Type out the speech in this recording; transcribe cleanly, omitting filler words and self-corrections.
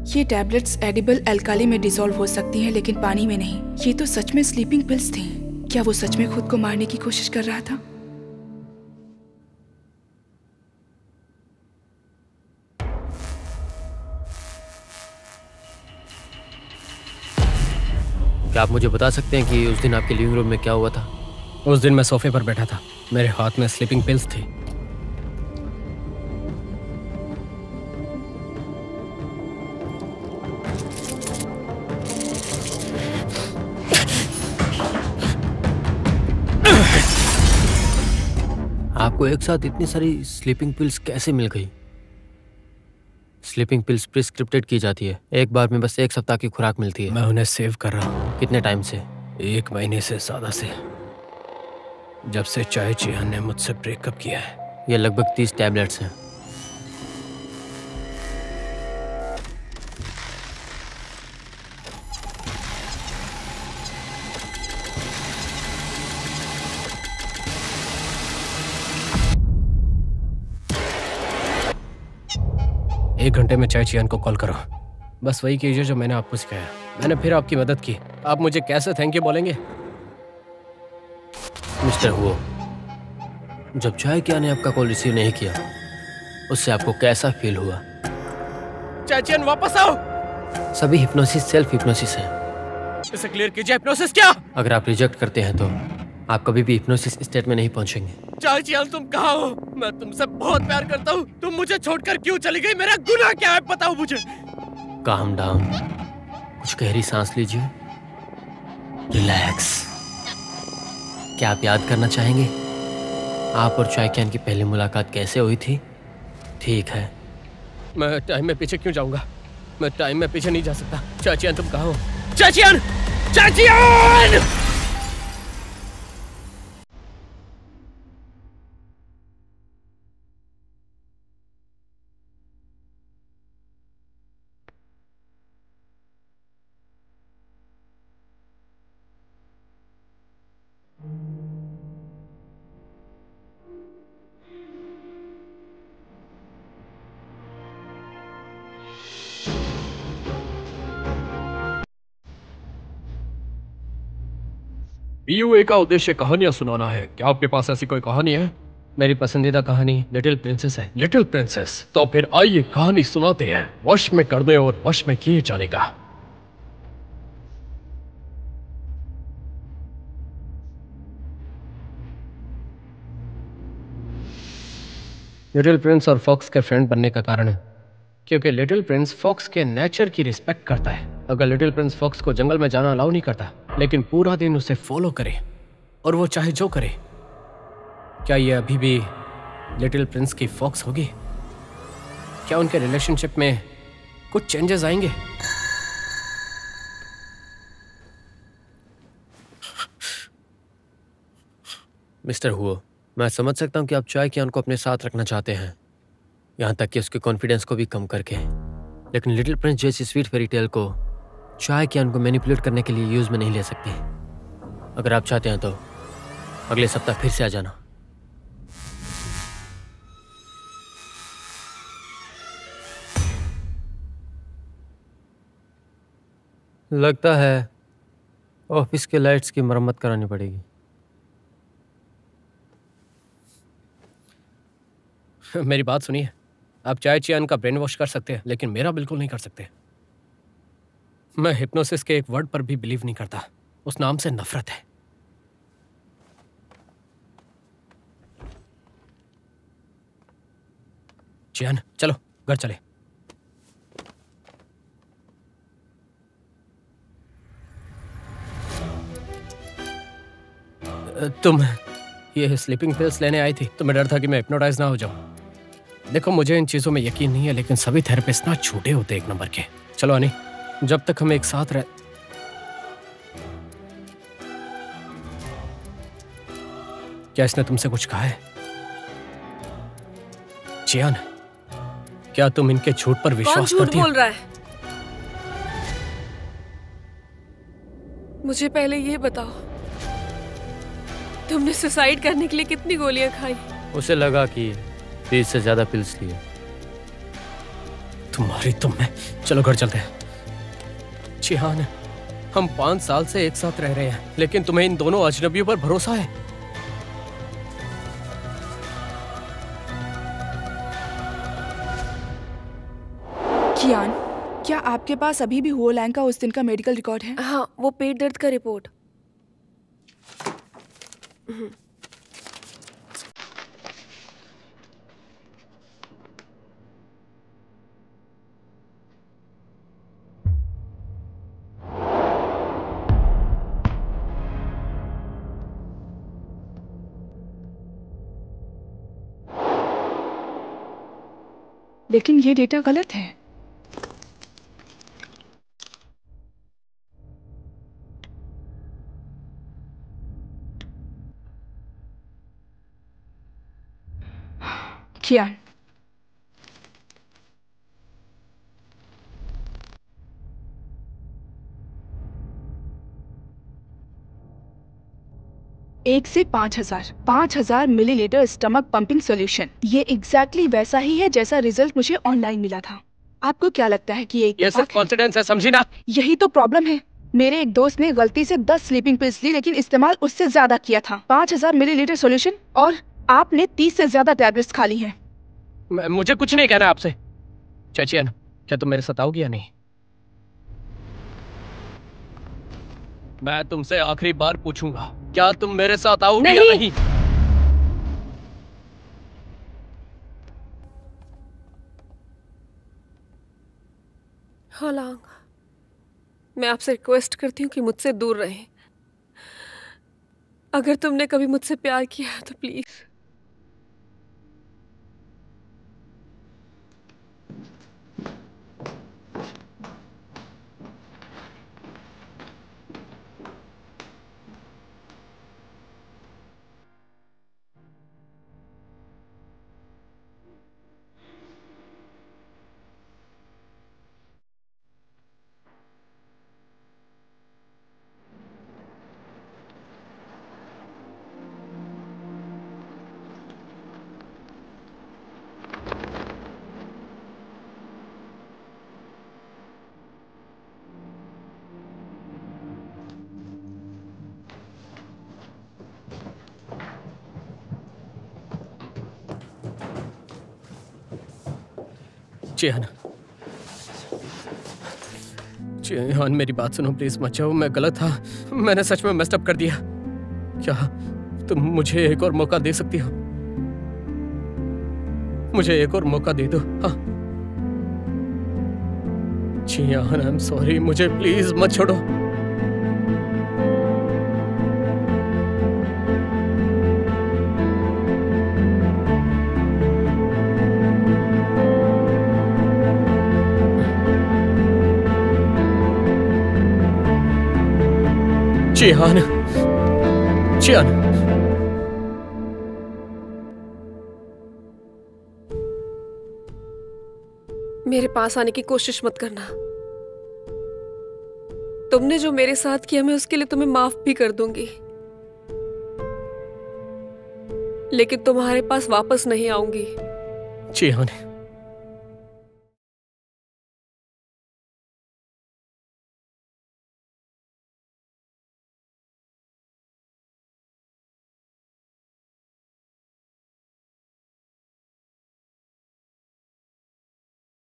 ये tablets edible alkali में dissolve हो सकती हैं लेकिन पानी में नहीं। ये तो सच में स्लीपिंग पिल्स थी। क्या वो सच में खुद को मारने की कोशिश कर रहा था? क्या आप मुझे बता सकते हैं कि उस दिन आपके लिविंग रूम में क्या हुआ था? उस दिन मैं सोफे पर बैठा था, मेरे हाथ में स्लीपिंग पिल्स थी। आपको एक साथ इतनी सारी स्लीपिंग पिल्स कैसे मिल गई? स्लीपिंग पिल्स प्रिस्क्रिप्टेड की जाती है। एक बार में बस 1 सप्ताह की खुराक मिलती है। मैं उन्हें सेव कर रहा हूँ। कितने टाइम से? 1 महीने से ज़्यादा से, जब से चाय चियान ने मुझसे ब्रेकअप किया है। ये लगभग 30 टैबलेट्स हैं। एक घंटे में चाय चियान को कॉल करो। बस वही कीजिए जो मैंने आपको सिखाया। मैंने फिर आपकी मदद की, आप मुझे कैसे थैंक यू बोलेंगे? मिस्टर हुओ, जब चाय किया ने आपका कॉल रिसीव नहीं किया, उससे आपको कैसा फील हुआ? चाय चियान वापस आओ। सभी हिप्नोसिस सेल्फ हिप्नोसिस है। इसे क्लियर कीजिए। हिप्नोसिस क्या? अगर आप रिजेक्ट करते हैं तो आप कभी भी हिप्नोसिस स्टेट में नहीं पहुंचेंगे। चाय चियान तुम कहाँ हो? मैं तुमसे बहुत प्यार करता हूँ। तुम मुझे छोड़कर क्यों चली गई? मेरा गुनाह क्या है बताओ मुझे। काम डाउन, कुछ गहरी सांस लीजिए, रिलैक्स। क्या आप याद करना चाहेंगे आप और चाय चियान की पहली मुलाकात कैसे हुई थी? ठीक है, मैं टाइम में पीछे क्यों जाऊंगा? मैं टाइम में पीछे नहीं जा सकता। चाय चियान तुम कहाँ हो? चाय चियान! चाय चियान! PUA का उद्देश्य कहानियां सुनाना है। क्या आपके पास ऐसी कोई कहानी है? मेरी पसंदीदा कहानी लिटिल प्रिंसेस है। Little princess? तो फिर आइए कहानी सुनाते हैं, वश में करने और वश में किए जाने का। लिटिल प्रिंस और फॉक्स के फ्रेंड बनने का कारण है क्योंकि लिटिल प्रिंस फॉक्स के नेचर की रिस्पेक्ट करता है। अगर लिटिल प्रिंस फॉक्स को जंगल में जाना अलाउ नहीं करता, लेकिन पूरा दिन उसे फॉलो करे और वो चाहे जो करे, क्या ये अभी भी लिटिल प्रिंस की फॉक्स होगी? क्या उनके रिलेशनशिप में कुछ चेंजेस आएंगे? मिस्टर हुओ, मैं समझ सकता हूँ कि आप चाय चियान को अपने साथ रखना चाहते हैं, यहाँ तक कि उसके कॉन्फिडेंस को भी कम करके। लेकिन लिटिल प्रिंस जैसी स्वीट फेरी टेल को चाय चियान को मैनिपुलेट करने के लिए यूज में नहीं ले सकते। अगर आप चाहते हैं तो अगले सप्ताह फिर से आ जाना। लगता है ऑफिस के लाइट्स की मरम्मत करानी पड़ेगी। मेरी बात सुनिए, आप चाय चियान का ब्रेन वॉश कर सकते हैं, लेकिन मेरा बिल्कुल नहीं कर सकते। मैं हिप्नोसिस के एक वर्ड पर भी बिलीव नहीं करता। उस नाम से नफरत है। चियान, चलो घर चले। तुम ये स्लीपिंग पिल्स लेने आई थी, तुम्हें डर था कि मैं हिप्नोटाइज ना हो जाऊं। देखो, मुझे इन चीजों में यकीन नहीं है, लेकिन सभी थेरेपिस्ट ना झूठे होते एक नंबर के। चलो अनी, जब तक हम एक साथ रह। क्या इसने तुमसे कुछ कहा है? चियान, क्या तुम इनके झूठ पर विश्वास करती हो? बोल रहा है? मुझे पहले ये बताओ, तुमने सुसाइड करने के लिए कितनी गोलियां खाई? उसे लगा कि 30 से ज्यादा पिल्स लिए। तुम्हारी तुम में। चलो घर चलते हैं। चिहान, हम 5 साल से एक साथ रह रहे हैं, लेकिन तुम्हें इन दोनों अजनबियों पर भरोसा है? कियान, क्या आपके पास अभी भी हुओ लैंग का उस दिन का मेडिकल रिकॉर्ड है? हाँ, वो पेट दर्द का रिपोर्ट। लेकिन ये डेटा गलत है। कियान, एक से 5,000 मिलीलीटर स्टमक पंपिंग सॉल्यूशन। ये एग्जैक्टली वैसा ही है जैसा रिजल्ट मुझे ऑनलाइन मिला था। आपको क्या लगता है कि ये सिर्फ कॉन्फिडेंस है, समझी ना? यही तो प्रॉब्लम है। मेरे एक दोस्त ने गलती से 10 स्लीपिंग पिल्स ली, लेकिन इस्तेमाल उससे ज्यादा किया था। 5,000 मिलीलीटर सॉल्यूशन और आपने 30 से ज्यादा टैबलेट्स खा ली हैं। मुझे कुछ नहीं कहना आपसे। चचियन, क्या तुम मेरे साथ आओगी या नहीं? मैं तुमसे आखिरी बार पूछूंगा, क्या तुम मेरे साथ आओगी या नहीं? हाँ लांग, मैं आपसे रिक्वेस्ट करती हूँ कि मुझसे दूर रहें। अगर तुमने कभी मुझसे प्यार किया तो प्लीज। चिहान, चिहान, मेरी बात सुनो प्लीज, मत जाओ। मैं गलत था, मैंने सच में मेस्ड अप कर दिया। क्या तुम मुझे एक और मौका दे सकती हो? मुझे एक और मौका दे दो। हाँ चिहान, आई एम सॉरी, मुझे प्लीज मत छोड़ो। चिहान, चिहान, मेरे पास आने की कोशिश मत करना। तुमने जो मेरे साथ किया, मैं उसके लिए तुम्हें माफ भी कर दूंगी, लेकिन तुम्हारे पास वापस नहीं आऊंगी। चिहान,